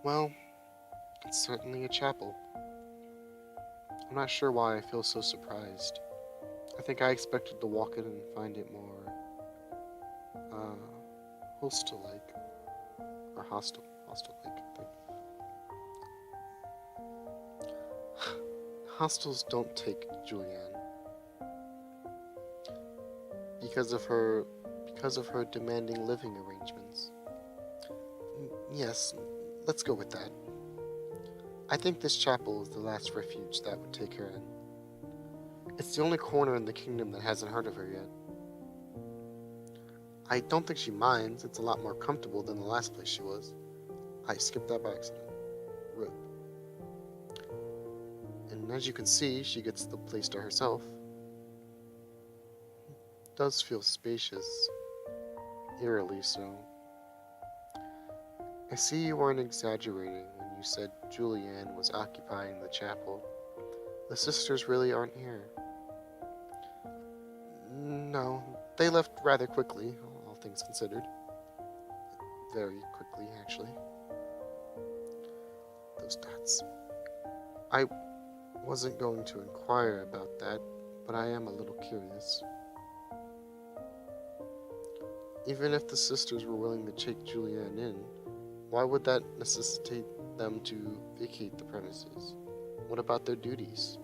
Well, it's certainly a chapel. I'm not sure why I feel so surprised. I think I expected to walk in and find it more, hostel-like. Or hostel-like, I think. Hostels don't take Juliane because of her demanding living arrangements. Yes, let's go with that. I think this chapel is the last refuge that would take her in. It's the only corner in the kingdom that hasn't heard of her yet. I don't think she minds. It's a lot more comfortable than the last place she was. I skipped that by accident. Rip. And as you can see, she gets the place to herself. It does feel spacious. Eerily so. I see you weren't exaggerating when you said Juliane was occupying the chapel. The sisters really aren't here. No, they left rather quickly, all things considered. Very quickly, actually. Those dots. I wasn't going to inquire about that, but I am a little curious. Even if the sisters were willing to take Juliane in, why would that necessitate them to vacate the premises? What about their duties?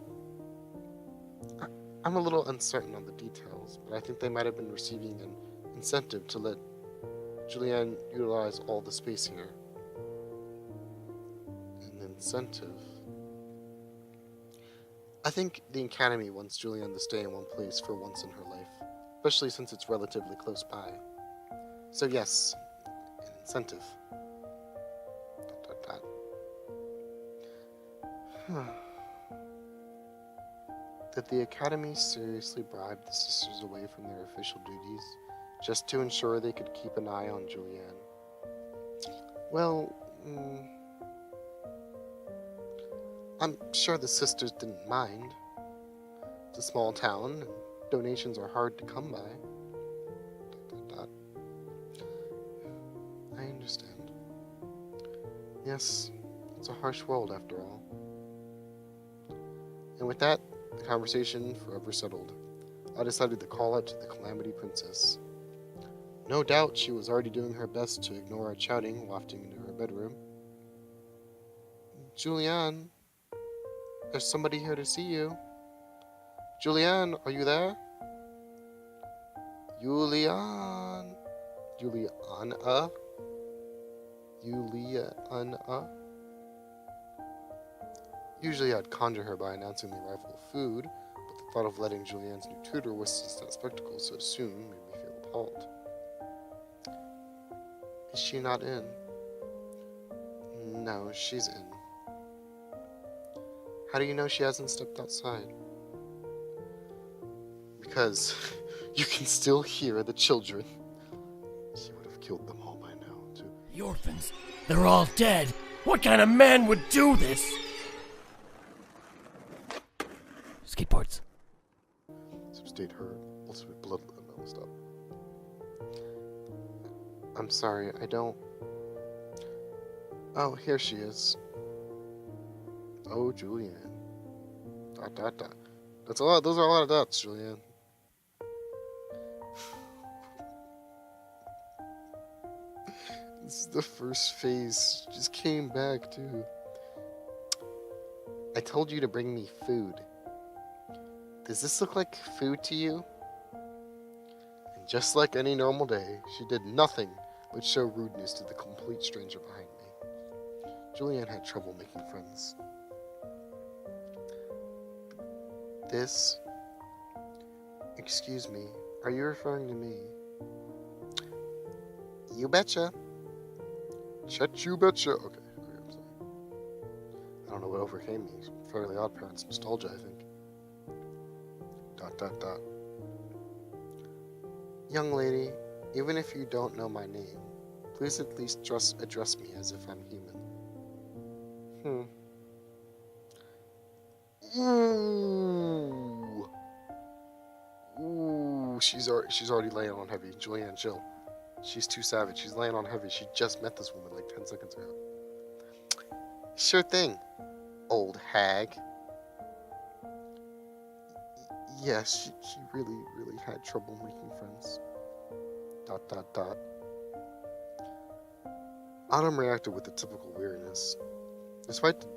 I'm a little uncertain on the details, but I think they might have been receiving an incentive to let Juliane utilize all the space here. An incentive? I think the Academy wants Juliane to stay in one place for once in her life, especially since it's relatively close by. So yes, an incentive. Did the Academy seriously bribe the sisters away from their official duties, just to ensure they could keep an eye on Juliane? Well, I'm sure the sisters didn't mind. It's a small town, and donations are hard to come by. I understand. Yes, it's a harsh world after all. And with that, the conversation forever settled. I decided to call out to the Calamity Princess. No doubt she was already doing her best to ignore our shouting wafting into her bedroom. Juliane, there's somebody here to see you. Juliane, are you there? Juliane. Juliana? Juliana? Usually I'd conjure her by announcing the arrival of food, but the thought of letting Juliane's new tutor witness that spectacle so soon made me feel appalled. Is she not in? No, she's in. How do you know she hasn't stepped outside? Because you can still hear the children. She would have killed them all by now, too. The orphans, they're all dead. What kind of man would do this? Skateboards. Some state her. Also with blood. No, stop. I'm sorry, I don't... Oh, here she is. Oh, Juliane. Dot, dot, dot. That's a lot. Those are a lot of dots, Juliane. This is the first phase. She just came back, too. I told you to bring me food. Does this look like food to you? And just like any normal day, she did nothing but show rudeness to the complete stranger behind me. Juliane had trouble making friends. This... Excuse me, are you referring to me? You betcha. Chet you betcha. Okay, I'm sorry. I don't know what overcame me. Fairly Odd Parents nostalgia, I think. Dot, dot, dot. Young lady, even if you don't know my name, please at least address me as if I'm human. Ooh. Ooh, she's already laying on heavy. Juliane, chill. She's too savage. She's laying on heavy. She just met this woman like 10 seconds ago. Sure thing, old hag. Yes, she really had trouble making friends. ... Autumn reacted with the typical weariness. Despite the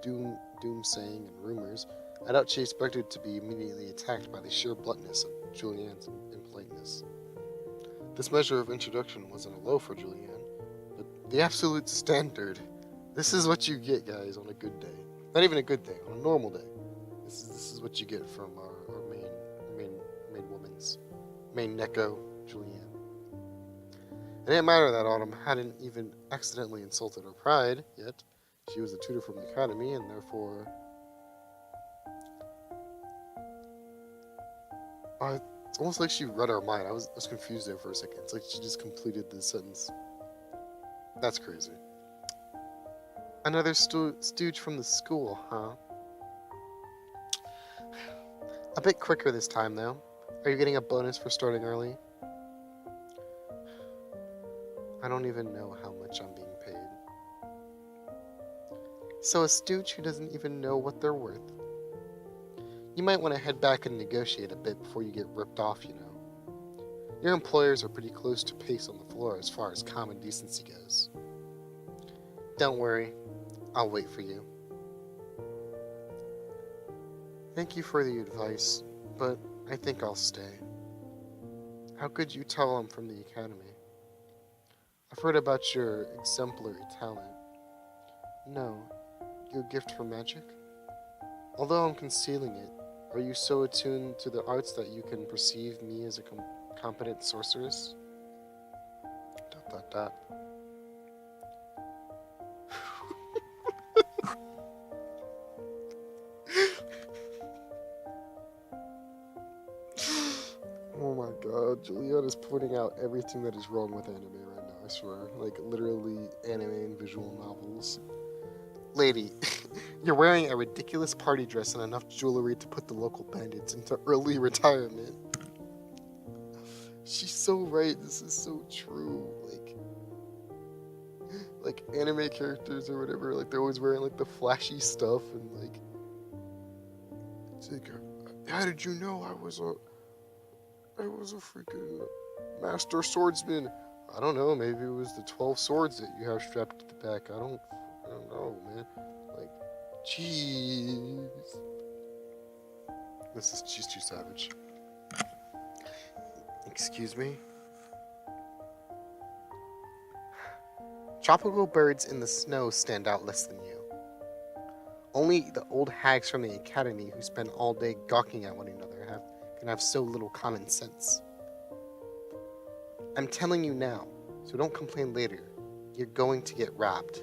doomsaying and rumors, I doubt she expected to be immediately attacked by the sheer bluntness of Juliane's impoliteness. This measure of introduction wasn't a low for Juliane, but the absolute standard. This is what you get, guys, on a good day. Not even a good day, on a normal day. This is what you get from our main woman's main Neko, Juliane. It didn't matter that Autumn hadn't even accidentally insulted her pride yet. She was a tutor from the academy, and therefore... it's almost like she read our mind. I was confused there for a second. It's like she just completed the sentence. That's crazy. Another stooge from the school, huh? A bit quicker this time, though. Are you getting a bonus for starting early? I don't even know how much I'm being paid. So a stooge who doesn't even know what they're worth. You might want to head back and negotiate a bit before you get ripped off, you know. Your employers are pretty close to pace on the floor as far as common decency goes. Don't worry, I'll wait for you. Thank you for the advice, but I think I'll stay. How could you tell I'm from the academy? I've heard about your exemplary talent. No, your gift for magic? Although I'm concealing it, are you so attuned to the arts that you can perceive me as a competent sorceress? ... Oh my god, Juliane is pointing out everything that is wrong with anime right now, I swear. Like, literally anime and visual novels. Lady, you're wearing a ridiculous party dress and enough jewelry to put the local bandits into early retirement. She's so right, this is so true. Like anime characters or whatever, like they're always wearing like the flashy stuff and like... It's like, how did you know I was a freaking master swordsman? I don't know, maybe it was the 12 swords that you have strapped to the back. I don't know, man. Like, jeez. She's too savage. Excuse me? Tropical birds in the snow stand out less than you. Only the old hags from the academy who spend all day gawking at one another can have so little common sense. I'm telling you now, so don't complain later. You're going to get robbed.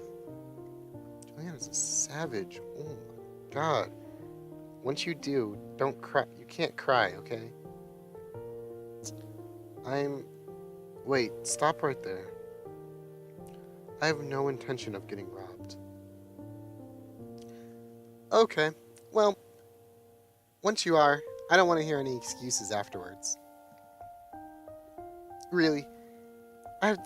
Juliane is a savage. Oh my god. Once you do, don't cry. You can't cry, okay? Wait, stop right there. I have no intention of getting robbed. Okay, well, once you are, I don't want to hear any excuses afterwards. Really, I've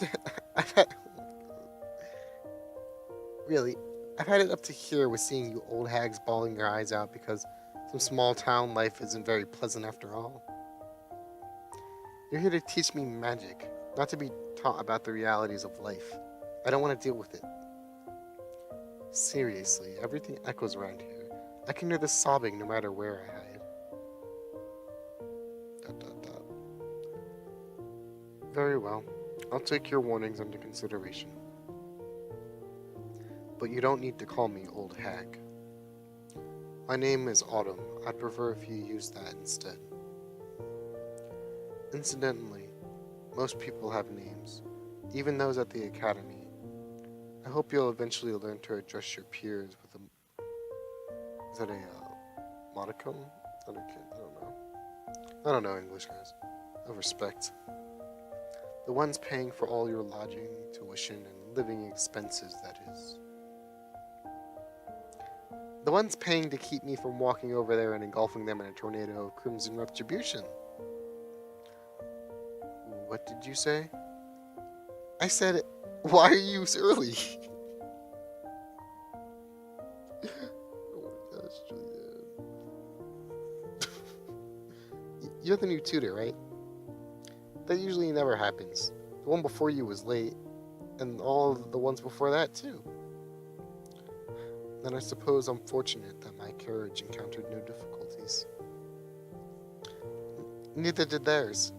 had it up to here with seeing you old hags bawling your eyes out because some small town life isn't very pleasant after all. You're here to teach me magic, not to be taught about the realities of life. I don't want to deal with it. Seriously, everything echoes around here. I can hear the sobbing no matter where I hide. ... Very well. I'll take your warnings under consideration. But you don't need to call me old hag. My name is Autumn. I'd prefer if you use that instead. Incidentally, most people have names, even those at the academy. I hope you'll eventually learn to address your peers with a... Is that a modicum? I don't know. I don't know English, guys. Of respect. The ones paying for all your lodging, tuition, and living expenses, that is. The ones paying to keep me from walking over there and engulfing them in a tornado of crimson retribution. What did you say? I said, why are you early? You're the new tutor, right? That usually never happens. The one before you was late, and all of the ones before that, too. Then I suppose I'm fortunate that my carriage encountered no difficulties. Neither did theirs.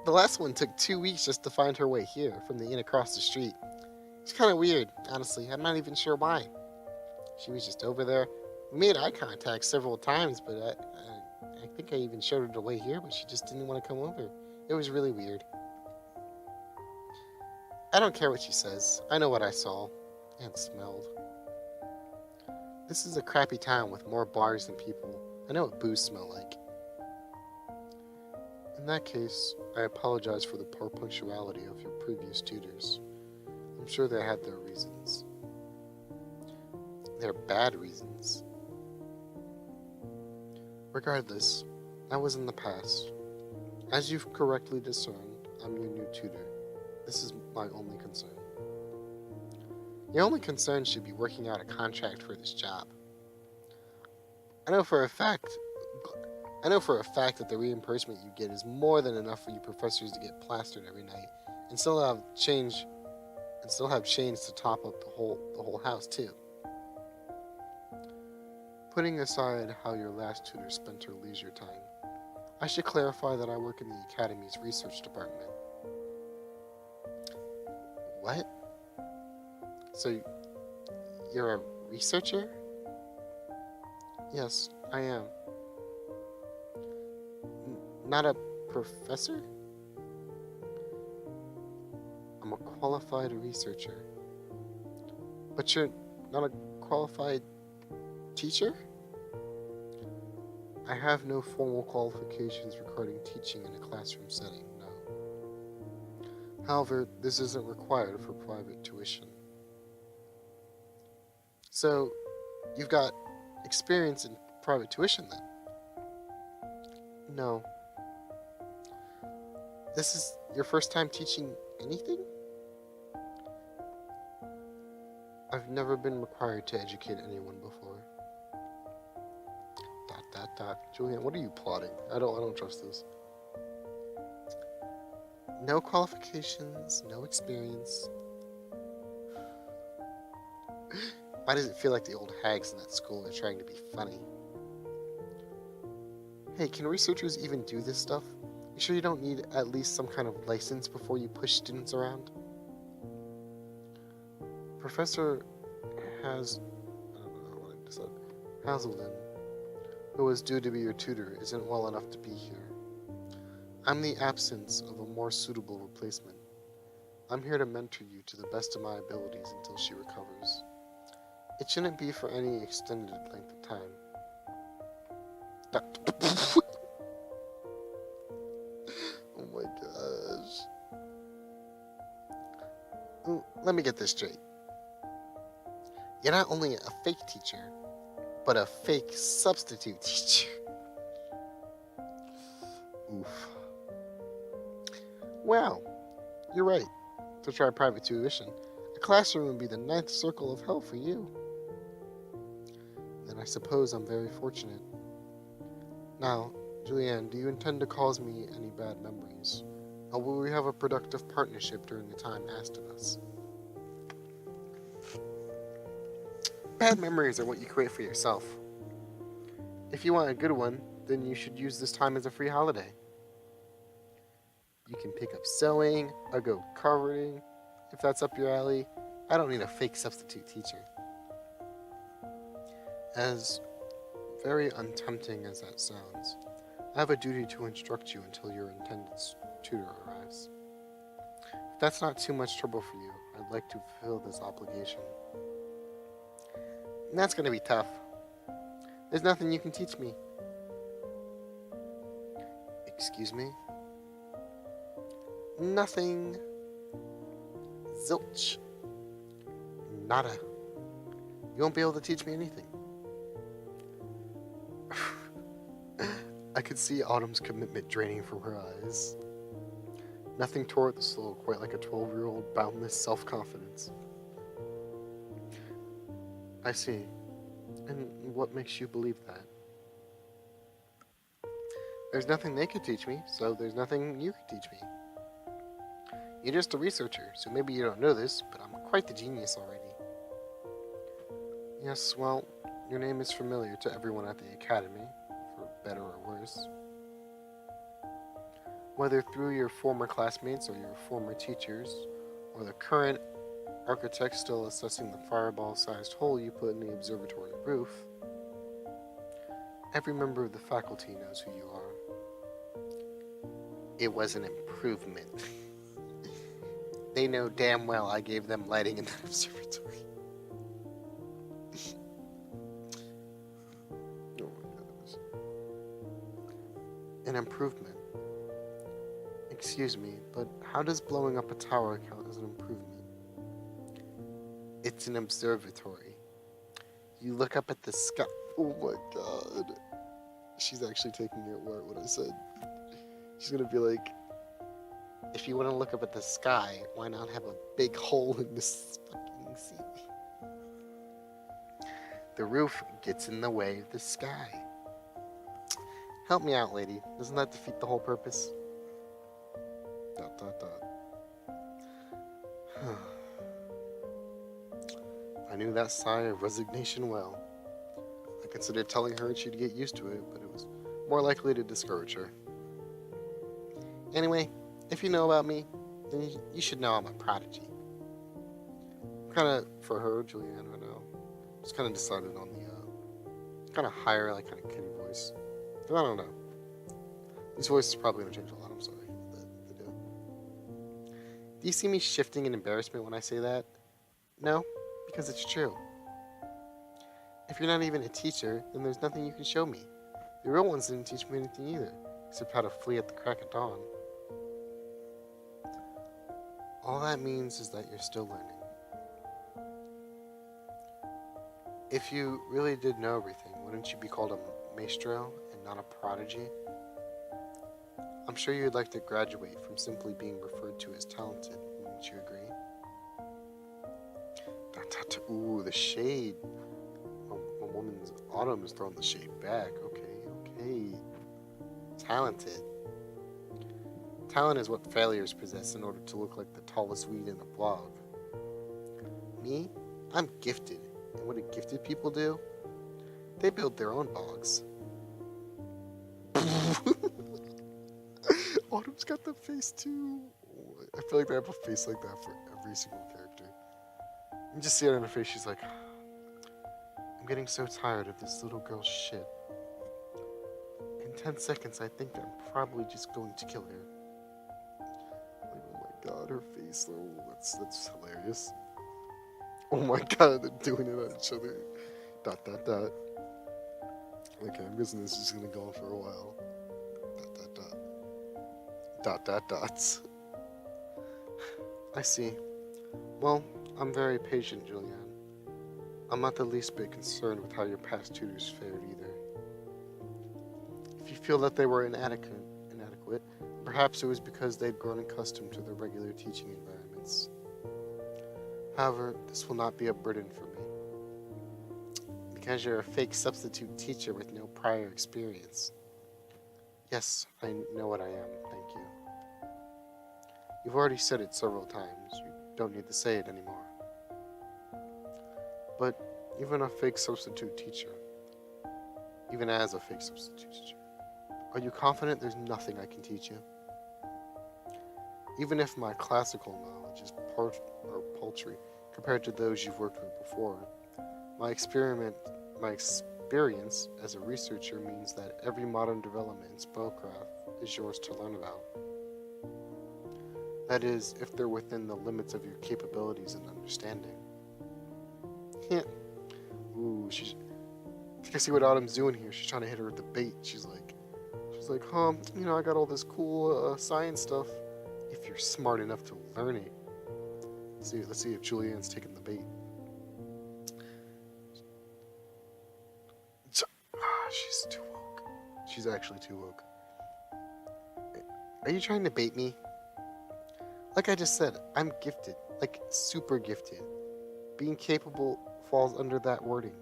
The last one took 2 weeks just to find her way here from the inn across the street. It's kind of weird, honestly. I'm not even sure why. She was just over there. We made eye contact several times, but I think I even showed her the way here, but she just didn't want to come over. It was really weird. I don't care what she says. I know what I saw and smelled. This is a crappy town with more bars than people. I know what booze smell like. In that case, I apologize for the poor punctuality of your previous tutors. I'm sure they had their reasons. They're bad reasons. Regardless, that was in the past. As you've correctly discerned, I'm your new tutor. This is my only concern. Your only concern should be working out a contract for this job. I know for a fact that the reimbursement you get is more than enough for you professors to get plastered every night and still have chains to top up the whole house too. Putting aside how your last tutor spent her leisure time, I should clarify that I work in the Academy's research department. What? So, you're a researcher? Yes, I am. Not a professor? I'm a qualified researcher. But you're not a qualified teacher? I have no formal qualifications regarding teaching in a classroom setting, no. However, this isn't required for private tuition. So, you've got experience in private tuition then? No. This is your first time teaching anything? I've never been required to educate anyone before. ... Juliane, what are you plotting? I don't trust this. No qualifications, no experience. Why does it feel like the old hags in that school are trying to be funny? Hey, can researchers even do this stuff? You sure you don't need at least some kind of license before you push students around? Professor Hazelden, who was due to be your tutor, isn't well enough to be here. I'm the absence of a more suitable replacement. I'm here to mentor you to the best of my abilities until she recovers. It shouldn't be for any extended length of time. Oh my gosh. Let me get this straight. You're not only a fake teacher, but a fake substitute teacher. Oof. Well, you're right. To try private tuition, a classroom would be the 9th circle of hell for you. Then I suppose I'm very fortunate. Now, Juliane, do you intend to cause me any bad memories? Or will we have a productive partnership during the time asked of us? Bad memories are what you create for yourself. If you want a good one, then you should use this time as a free holiday. You can pick up sewing or go carving if that's up your alley. I don't need a fake substitute teacher. As very untempting as that sounds, I have a duty to instruct you until your intended tutor arrives. If that's not too much trouble for you, I'd like to fulfill this obligation. And that's going to be tough. There's nothing you can teach me. Excuse me? Nothing. Zilch. Nada. You won't be able to teach me anything. I could see Autumn's commitment draining from her eyes. Nothing tore at the soul quite like a 12-year-old boundless self-confidence. I see. And what makes you believe that? There's nothing they could teach me, so there's nothing you could teach me. You're just a researcher, so maybe you don't know this, but I'm quite the genius already. Yes, well, your name is familiar to everyone at the Academy, for better or worse. Whether through your former classmates or your former teachers, or the current architect still assessing the fireball-sized hole you put in the observatory roof, every member of the faculty knows who you are. It was an improvement. They know damn well I gave them lighting in that observatory. Oh my gosh. An improvement. Excuse me, but how does blowing up a tower count as an improvement? It's an observatory. You look up at the sky. Oh my god. She's actually taking it what I said. She's gonna be like, if you want to look up at the sky, why not have a big hole in this fucking sea? The roof gets in the way of the sky. Help me out, lady. Doesn't that defeat the whole purpose? ... I knew that sigh of resignation well. I considered telling her she'd get used to it, but it was more likely to discourage her. Anyway, if you know about me, then you should know I'm a prodigy. Kind of, for her, Juliane, right now, just kind of decided on the, kind of higher, like, kind of kitty voice. I don't know. These voices are probably going to change a lot, I'm sorry. They do. Do you see me shifting in embarrassment when I say that? No? Because it's true. If you're not even a teacher, then there's nothing you can show me. The real ones didn't teach me anything either, except how to flee at the crack of dawn. All that means is that you're still learning. If you really did know everything, wouldn't you be called a maestro and not a prodigy? I'm sure you'd like to graduate from simply being referred to as talented, wouldn't you agree? Ooh, the shade. A woman's Autumn is throwing the shade back. Okay. Talented. Talent is what failures possess in order to look like the tallest weed in a blog. Me? I'm gifted. And what do gifted people do? They build their own bogs. Autumn's got the face too. I feel like they have a face like that for every single character. You just see it on her face, she's like, I'm getting so tired of this little girl's shit. In 10 seconds, I think I'm probably just going to kill her. Like, oh my god, her face though, that's hilarious. Oh my god, they're doing it on each other. ... Okay, I'm guessing this is gonna go on for a while. ... I see. Well, I'm very patient, Juliane. I'm not the least bit concerned with how your past tutors fared either. If you feel that they were inadequate, perhaps it was because they'd grown accustomed to their regular teaching environments. However, this will not be a burden for me, because you're a fake substitute teacher with no prior experience. Yes, I know what I am, thank you. You've already said it several times. You don't need to say it anymore. But even a fake substitute teacher, even as a fake substitute teacher, are you confident there's nothing I can teach you? Even if my classical knowledge is paltry compared to those you've worked with before, my experience as a researcher means that every modern development in spellcraft is yours to learn about. That is, if they're within the limits of your capabilities and understanding. Yeah. Ooh, I can see what Autumn's doing here. She's trying to hit her with the bait. She's like, I got all this cool science stuff. If you're smart enough to learn it. Let's see if Julianne's taking the bait. She's too woke. She's actually too woke. Are you trying to bait me? Like I just said, I'm gifted. Like, super gifted. Being capable falls under that wording.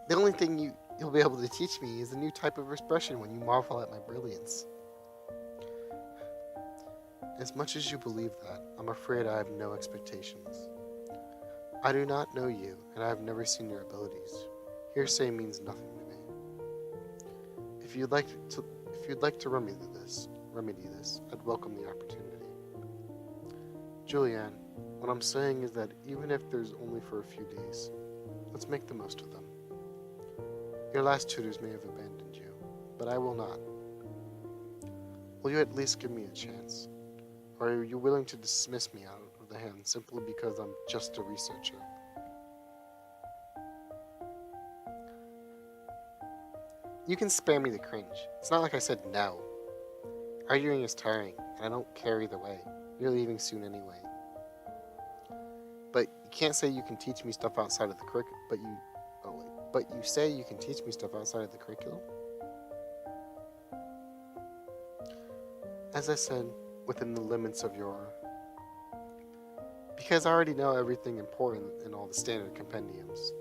The only thing you'll be able to teach me is a new type of expression when you marvel at my brilliance. As much as you believe that, I'm afraid I have no expectations. I do not know you, and I have never seen your abilities. Hearsay means nothing to me. If you'd like to remedy this, I'd welcome the opportunity. Juliane, what I'm saying is that even if there's only for a few days, let's make the most of them. Your last tutors may have abandoned you, but I will not. Will you at least give me a chance? Or are you willing to dismiss me out of the hand simply because I'm just a researcher? You can spare me the cringe. It's not like I said no. Arguing is tiring, and I don't care either way. You're leaving soon anyway. But you can't say you can teach me stuff outside of the curriculum. But you say you can teach me stuff outside of the curriculum? As I said, within the limits of your... Because I already know everything important in all the standard compendiums.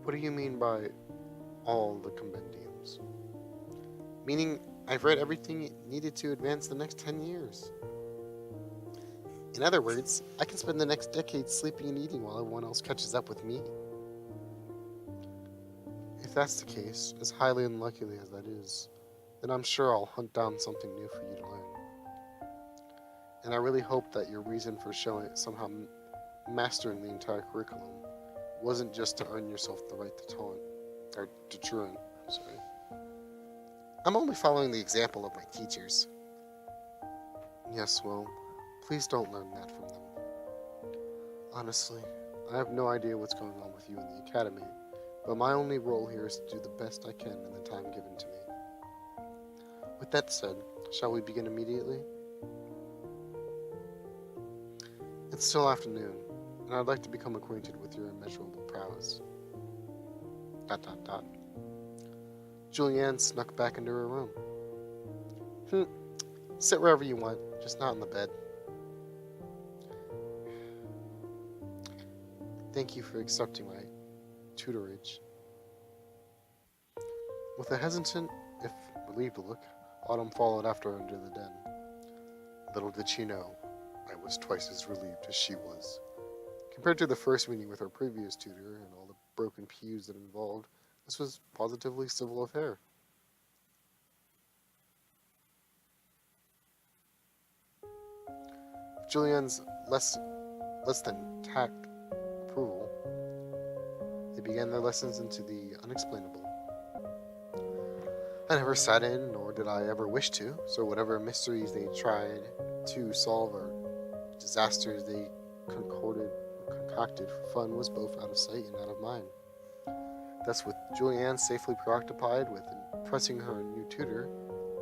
What do you mean by all the compendiums? Meaning, I've read everything needed to advance the next 10 years. In other words, I can spend the next decade sleeping and eating while everyone else catches up with me. If that's the case, as highly unlikely as that is, then I'm sure I'll hunt down something new for you to learn. And I really hope that your reason for somehow mastering the entire curriculum wasn't just to earn yourself the right to taunt, or to truant, sorry. I'm only following the example of my teachers. Yes, well, please don't learn that from them. Honestly, I have no idea what's going on with you in the academy, but my only role here is to do the best I can in the time given to me. With that said, shall we begin immediately? It's still afternoon, and I'd like to become acquainted with your immeasurable prowess. ... Juliane snuck back into her room. Sit wherever you want, just not in the bed. Thank you for accepting my tutorage. With a hesitant, if relieved look, Autumn followed after her into the den. Little did she know, I was twice as relieved as she was. Compared to the first meeting with her previous tutor and all the broken pews that involved, this was positively civil affair. Juliane's less than tact approval, they began their lessons into the unexplainable. I never sat in, nor did I ever wish to, so whatever mysteries they tried to solve or disasters they concocted for fun was both out of sight and out of mind. Thus, with Juliane safely preoccupied with impressing her new tutor,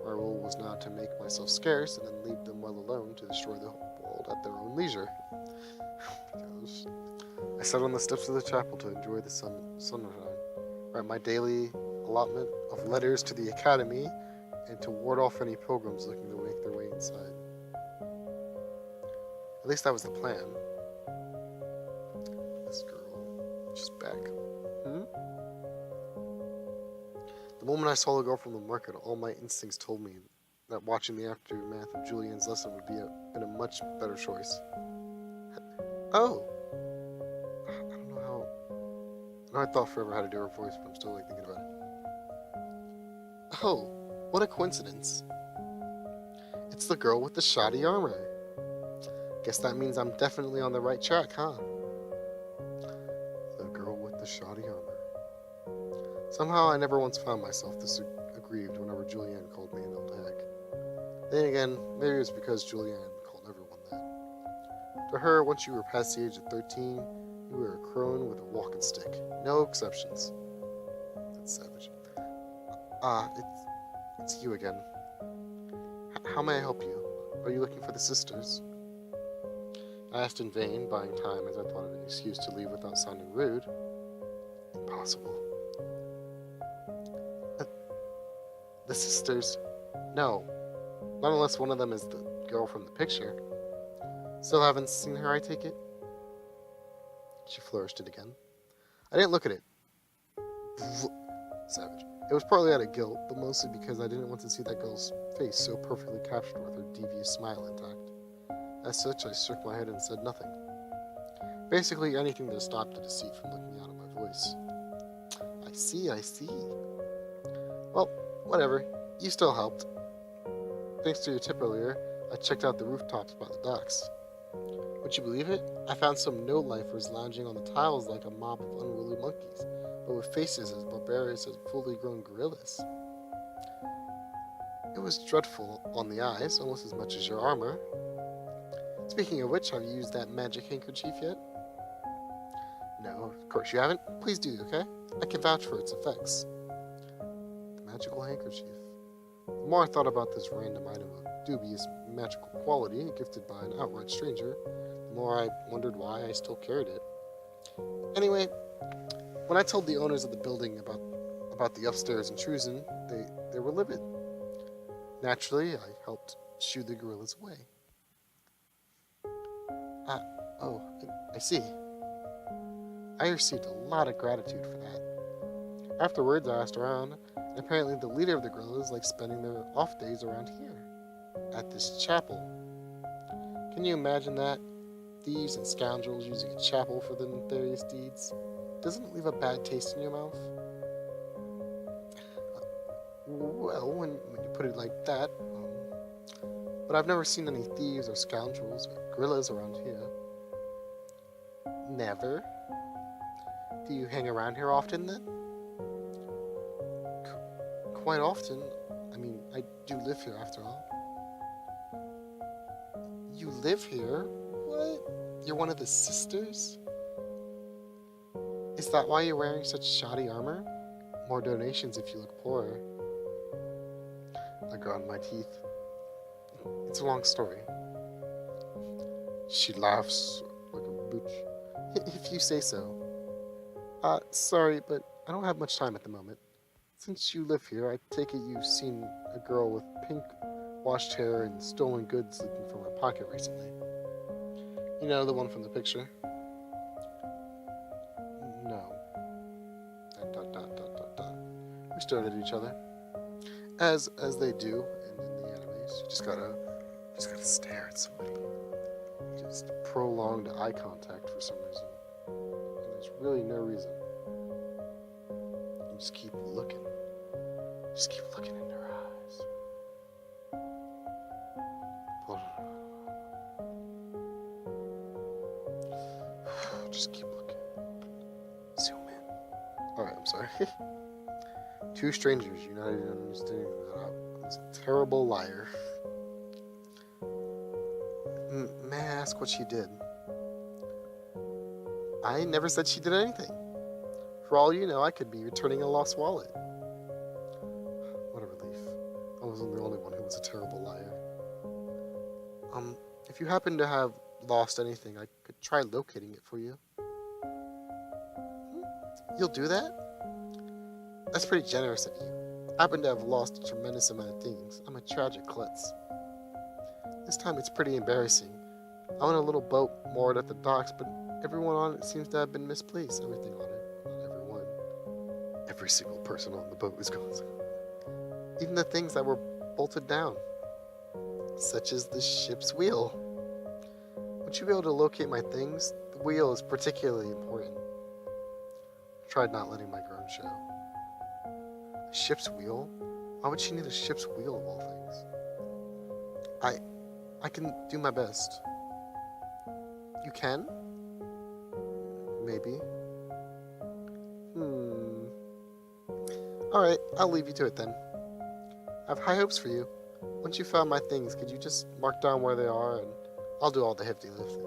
my role was now to make myself scarce and then leave them well alone to destroy the world at their own leisure. Gosh. I sat on the steps of the chapel to enjoy the sunshine, write my daily allotment of letters to the academy, and to ward off any pilgrims looking to make their way inside. At least that was the plan. This girl, she's back. The moment I saw the girl from the market, all my instincts told me that watching the aftermath of Juliane's lesson would been a much better choice. Oh! I don't know how... I thought forever how to do her voice, but I'm still thinking about it. Oh, what a coincidence. It's the girl with the shoddy armor. Guess that means I'm definitely on the right track, huh? The girl with the shoddy armor. Somehow I never once found myself this aggrieved whenever Juliane called me an old hag. Then again, maybe it was because Juliane called everyone that. To her, once you were past the age of 13, you were a crone with a walking stick. No exceptions. That's savage. It's you again. How may I help you? Are you looking for the sisters? I asked in vain, buying time as I thought of an excuse to leave without sounding rude. Impossible. The sisters? No. Not unless one of them is the girl from the picture. Still haven't seen her, I take it? She flourished it again. I didn't look at it. Savage. It was partly out of guilt, but mostly because I didn't want to see that girl's face so perfectly captured with her devious smile intact. As such, I shook my head and said nothing. Basically, anything to stop the deceit from looking out of my voice. I see. Well, whatever. You still helped. Thanks to your tip earlier, I checked out the rooftops by the docks. Would you believe it? I found some no-lifers lounging on the tiles like a mob of unruly monkeys, but with faces as barbarious as fully grown gorillas. It was dreadful on the eyes, almost as much as your armor. Speaking of which, have you used that magic handkerchief yet? No, of course you haven't. Please do, okay? I can vouch for its effects. The magical handkerchief. The more I thought about this random item of dubious magical quality gifted by an outright stranger, the more I wondered why I still carried it. Anyway, when I told the owners of the building about the upstairs intrusion, they were livid. Naturally, I helped shoo the gorillas away. Oh, I see. I received a lot of gratitude for that. Afterwards, I asked around, and apparently the leader of the gorillas likes spending their off days around here, at this chapel. Can you imagine that? Thieves and scoundrels using a chapel for their nefarious deeds. Doesn't it leave a bad taste in your mouth? Well, when you put it like that, but I've never seen any thieves or scoundrels or gorillas around here. Never? Do you hang around here often then? Quite often. I mean, I do live here after all. You live here? What? You're one of the sisters? Is that why you're wearing such shoddy armor? More donations if you look poorer. I ground my teeth. It's a long story. She laughs like a bitch. If you say so. Sorry, but I don't have much time at the moment. Since you live here, I take it you've seen a girl with pink washed hair and stolen goods leaking from her pocket recently. You know, the one from the picture? No. ... We stared at each other. As they do in the animes. You just gotta stare at somebody. Just prolonged eye contact for some reason. And there's really no reason. You just keep looking. Just keep looking in their eyes. Just keep looking. Zoom in. Alright, I'm sorry. Two strangers united in understanding that I was a terrible liar. May I ask what she did? I never said she did anything. For all you know, I could be returning a lost wallet. What a relief. I wasn't the only one who was a terrible liar. If you happen to have lost anything, I could try locating it for you. You'll do that? That's pretty generous of you. I happen to have lost a tremendous amount of things. I'm a tragic klutz. This time it's pretty embarrassing. I own a little boat moored at the docks, but everyone on it seems to have been misplaced. Everything on it. Not everyone. Every single person on the boat is gone. Even the things that were bolted down. Such as the ship's wheel. Would you be able to locate my things? The wheel is particularly important. I tried not letting my groan show. A ship's wheel? Why would she need a ship's wheel of all things? I can do my best. You can? Maybe. Alright, I'll leave you to it then. I have high hopes for you. Once you found my things, could you just mark down where they are and I'll do all the hefty lifting.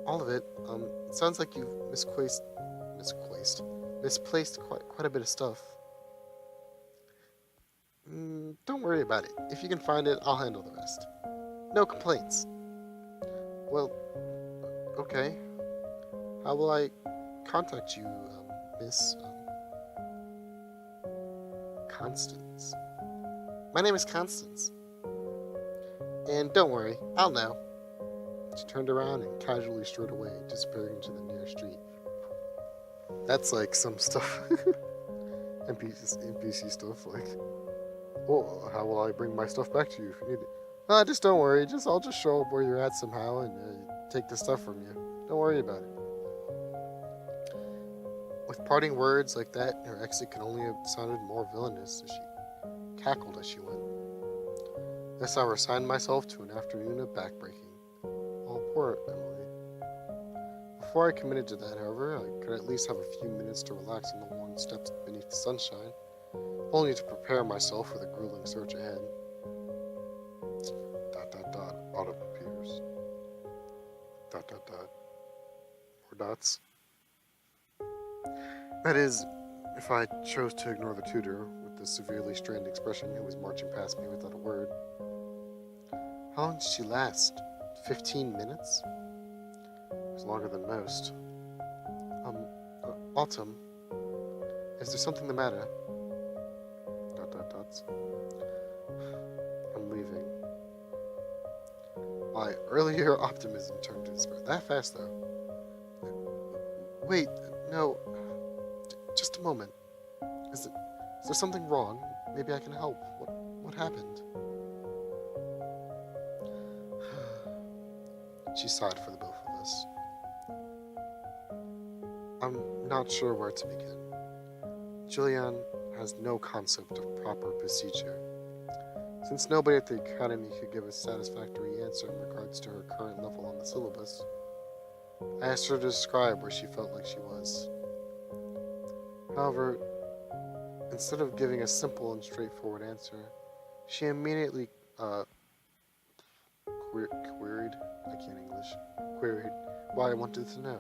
All of it, it sounds like you've misplaced quite a bit of stuff. Don't worry about it. If you can find it, I'll handle the rest. No complaints. Well, okay. How will I contact you, Miss Constance? My name is Constance. And don't worry, I'll know. She turned around and casually strode away, disappearing into the nearest street. That's like some stuff. NPC stuff like, well, how will I bring my stuff back to you if you need it? Just don't worry. I'll just show up where you're at somehow and take the stuff from you. Don't worry about it. With parting words like that, her exit could only have sounded more villainous as she cackled as she went. Thus I resigned myself to an afternoon of backbreaking. Oh, poor Emily. Before I committed to that, however, I could at least have a few minutes to relax on the worn steps beneath the sunshine, only to prepare myself for the grueling search ahead. ... Autumn appears. ... More dots. That is, if I chose to ignore the tutor with the severely strained expression who was marching past me without a word. How long did she last? 15 minutes? It was longer than most. Autumn, is there something the matter? ... I'm leaving. My earlier optimism turned to despair. That fast, though. Wait, no. Just a moment. Is there something wrong? Maybe I can help. What happened? She sighed for the both of us. I'm not sure where to begin. Juliane has no concept of proper procedure. Since nobody at the academy could give a satisfactory answer in regards to her current level on the syllabus, I asked her to describe where she felt like she was. However, instead of giving a simple and straightforward answer, she immediately queried why I wanted to know.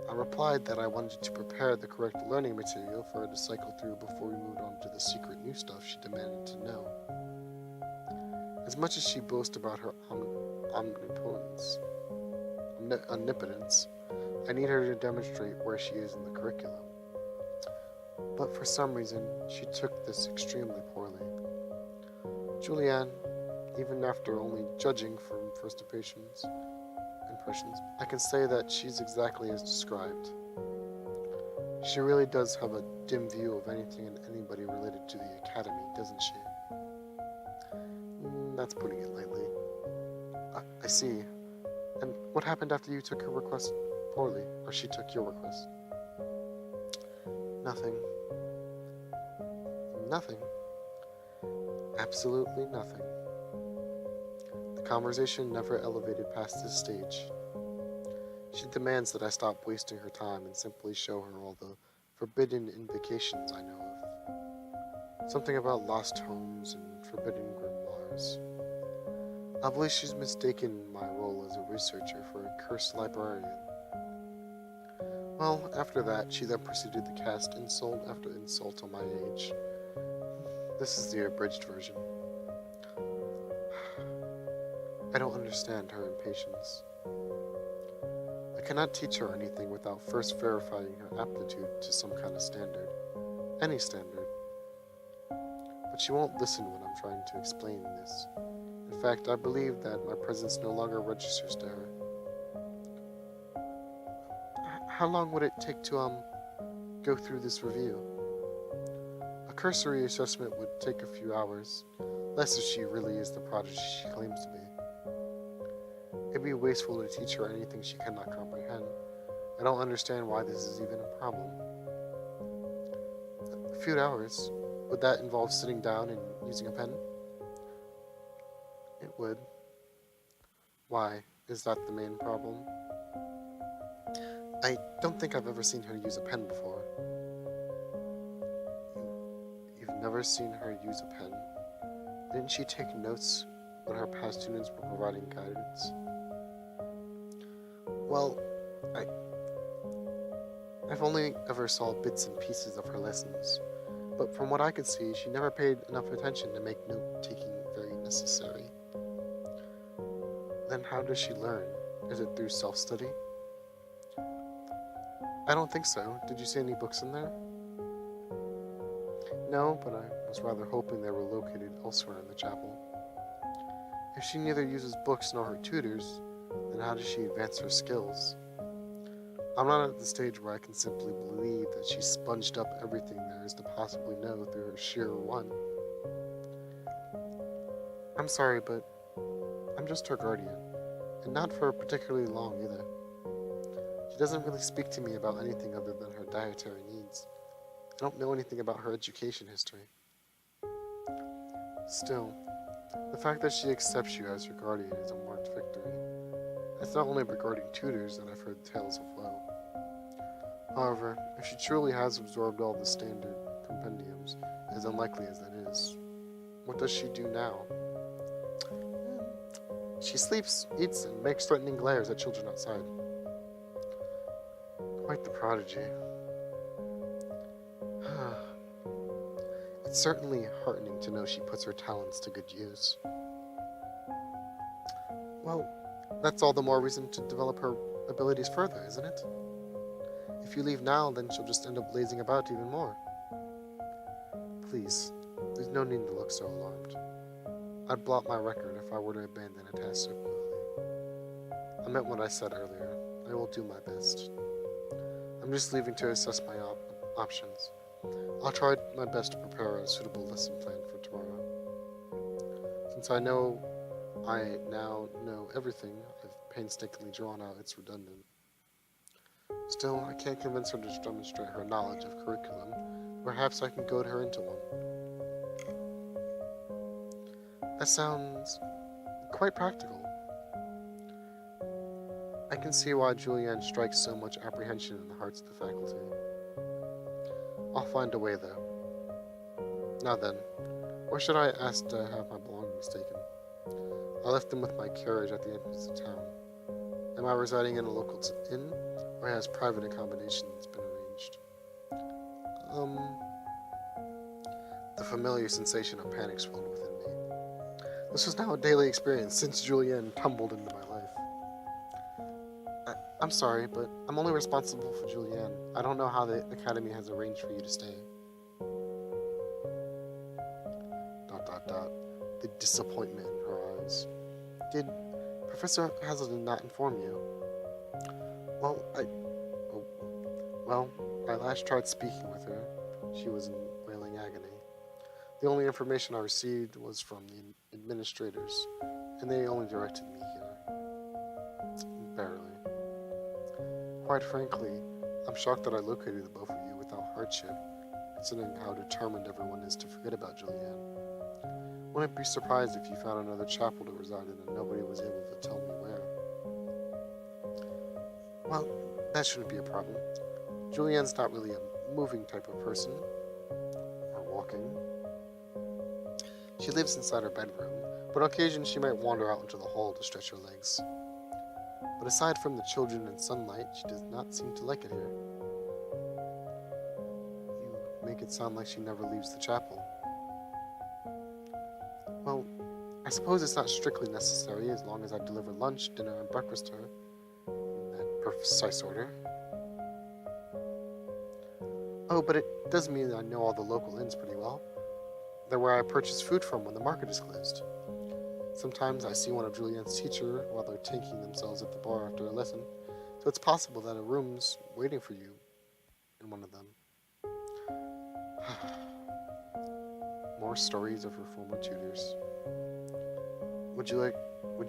I replied that I wanted to prepare the correct learning material for her to cycle through before we moved on to the secret new stuff she demanded to know. As much as she boasts about her omnipotence, I need her to demonstrate where she is in the curriculum. But for some reason, she took this extremely poorly. Juliane, even after only judging from first impressions, I can say that she's exactly as described. She really does have a dim view of anything and anybody related to the academy, doesn't she? That's putting it lightly. I see. And what happened after you took her request poorly, or she took your request? Nothing. Nothing. Absolutely nothing. The conversation never elevated past this stage. She demands that I stop wasting her time and simply show her all the forbidden invocations I know of. Something about lost homes and forbidden grimoires. I believe she's mistaken my role as a researcher for a cursed librarian. Well, after that, she then proceeded to cast insult after insult on my age. This is the abridged version. I don't understand her impatience. I cannot teach her anything without first verifying her aptitude to some kind of standard. Any standard. But she won't listen when I'm trying to explain this. In fact, I believe that my presence no longer registers to her. How long would it take to, go through this review? A cursory assessment would take a few hours, less if she really is the prodigy she claims to be. It'd be wasteful to teach her anything she cannot comprehend. I don't understand why this is even a problem. A few hours? Would that involve sitting down and using a pen? It would. Why? Is that the main problem? I don't think I've ever seen her use a pen before. You've never seen her use a pen? Didn't she take notes when her past students were providing guidance? Well, I've only ever saw bits and pieces of her lessons, but from what I could see, she never paid enough attention to make note-taking very necessary. Then how does she learn? Is it through self-study? I don't think so. Did you see any books in there? No, but I was rather hoping they were located elsewhere in the chapel. If she neither uses books nor her tutors, then how does she advance her skills? I'm not at the stage where I can simply believe that she sponged up everything there is to possibly know through her sheer one. I'm sorry, but I'm just her guardian, and not for particularly long either. She doesn't really speak to me about anything other than her dietary needs. I don't know anything about her education history. Still, the fact that she accepts you as her guardian is a marked victory. It's not only regarding tutors that I've heard tales of woe. However, if she truly has absorbed all the standard compendiums, as unlikely as that is, what does she do now? She sleeps, eats, and makes threatening glares at children outside. Quite the prodigy. It's certainly heartening to know she puts her talents to good use. Well, that's all the more reason to develop her abilities further, isn't it? If you leave now, then she'll just end up lazing about even more. Please, there's no need to look so alarmed. I'd blot my record if I were to abandon a task so quickly. I meant what I said earlier. I will do my best. I'm just leaving to assess my options. I'll try my best to prepare a suitable lesson plan for tomorrow. Since I now know everything I've painstakingly drawn out, it's redundant. Still, I can't convince her to demonstrate her knowledge of curriculum. Perhaps I can goad her into one. That sounds quite practical. I can see why Juliane strikes so much apprehension in the hearts of the faculty. I'll find a way, though. Now then, where should I ask to have my belongings taken? I left them with my carriage at the entrance of town. Am I residing in a local inn, or has private accommodations been arranged? The familiar sensation of panic swelled within me. This was now a daily experience since Juliane tumbled into my life. I'm sorry, but I'm only responsible for Juliane. I don't know how the academy has arranged for you to stay. ... The disappointment in her eyes. Did Professor Hazelden not inform you? Well, I last tried speaking with her. She was in wailing agony. The only information I received was from the administrators, and they only directed me here. Barely. Quite frankly, I'm shocked that I located the both of you without hardship, considering how determined everyone is to forget about Juliane. Wouldn't be surprised if you found another chapel to reside in and nobody was able to tell me where. Well, that shouldn't be a problem. Juliane's not really a moving type of person, or walking. She lives inside her bedroom, but on occasion she might wander out into the hall to stretch her legs. But aside from the children and sunlight, she does not seem to like it here. You make it sound like she never leaves the chapel. Well, I suppose it's not strictly necessary as long as I deliver lunch, dinner, and breakfast to her in that precise order. Oh, but it does mean that I know all the local inns pretty well. They're where I purchase food from when the market is closed. Sometimes I see one of Juliane's teachers while they're tanking themselves at the bar after a lesson, so it's possible that a room's waiting for you in one of them. More stories of her former tutors. Would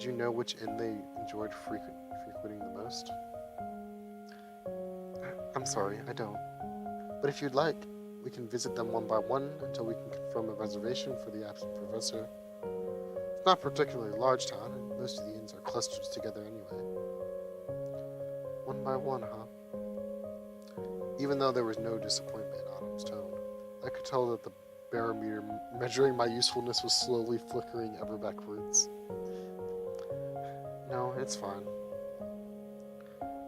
you know which inn they enjoyed frequenting the most? I'm sorry, I don't. But if you'd like, we can visit them one by one until we can confirm a reservation for the absent professor. It's not a particularly large town, and most of the inns are clustered together anyway. One by one, huh? Even though there was no disappointment in Autumn's tone, I could tell that the barometer measuring my usefulness was slowly flickering ever backwards. No, it's fine.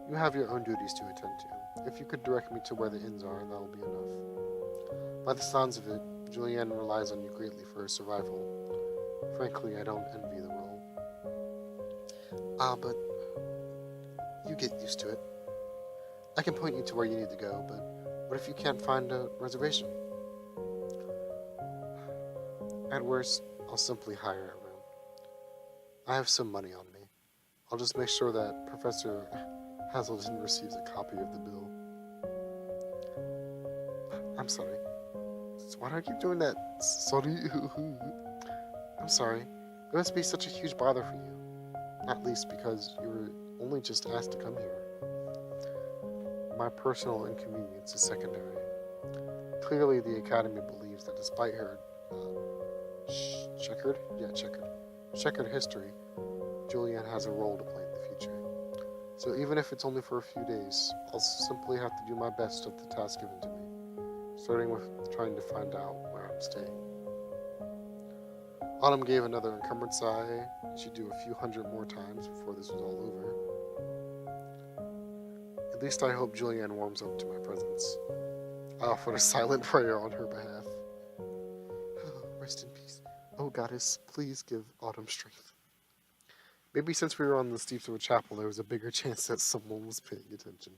You have your own duties to attend to. If you could direct me to where the inns are, that'll be enough. By the sounds of it, Juliane relies on you greatly for her survival. Frankly, I don't envy the role. But you get used to it. I can point you to where you need to go, but what if you can't find a reservation? At worst, I'll simply hire a room. I have some money on me. I'll just make sure that Professor Hazelton receives a copy of the bill. I'm sorry. Why do I keep doing that? Sorry. I'm sorry. It must be such a huge bother for you. Not least because you were only just asked to come here. My personal inconvenience is secondary. Clearly, the Academy believes that despite her checkered history, Juliane has a role to play in the future. So even if it's only for a few days, I'll simply have to do my best at the task given to me, starting with trying to find out where I'm staying. Autumn gave another encumbered sigh. She'd do a few hundred more times before this was all over. At least I hope Juliane warms up to my presence. I offered a silent prayer on her behalf. Rest in peace. Oh, Goddess, please give Autumn strength. Maybe since we were on the steeps of a chapel, there was a bigger chance that someone was paying attention.